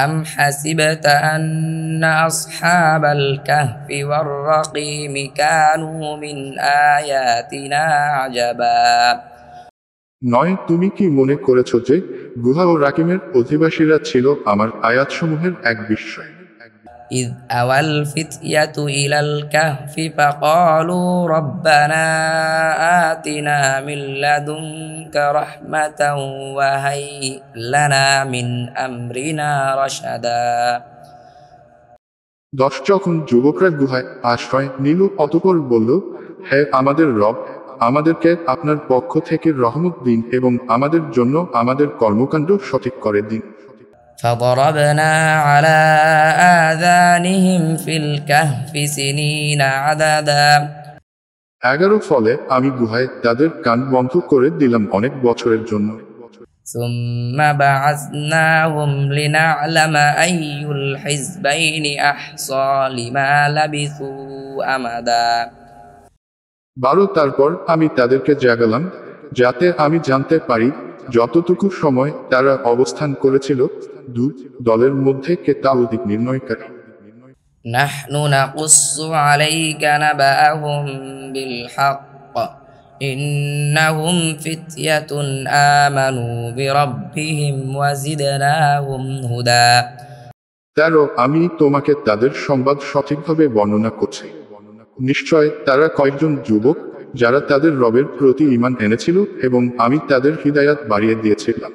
أم حسبت أن أصحاب الكهف والرقيم كانوا من آياتنا عجبا নয়, তুমি কি মনে করেছ যে গুহা ও রাকিমের অধিবাসীরা ছিল আমার আয়াতসমূহের এক বিস্ময়? إذ أوى الفتية إلى الكهف فقالوا ربنا آتنا من لدنك رحمة وهيئ لنا من أمرنا رشدا 10 যখন যুবকরা গুহায় আশ্রয় নিল অতঃপর বলল, হে আমাদের রব, আমাদেরকে আপনার পক্ষ থেকে রহমত দিন এবং আমাদের জন্য আমাদের কর্মকাণ্ড সঠিক করে দিন। فضربنا على آذانهم في الكهف سنين عددا 11 ফলে আমি গুহায় তাদের কান বন্ধ করে দিলাম অনেক বছরের জন্য। ثم بعثناهم لنعلم أي الحزبين أحصى لما لبثوا أمدا 12 তারপর আমি তাদেরকে জাগালাম যাতে আমি জানতে পারি যতটুকু সময় তারা অবস্থান করেছিল। দুই দলের মধ্যে কে তা অধিক নির্ণয়কারী। نحن نقص عليك نبأهم بالحق إنهم فتية آمنوا بربهم وزدناهم هدى 13 আমি তোমাকে তাদের সংবাদ সঠিকভাবে বর্ণনা করছি। নিশ্চয় তারা কয়েকজন যুবক যারা তাদের রবের প্রতি ঈমান এনেছিল এবং আমি তাদের হিদায়াত বাড়িয়ে দিয়েছিলাম।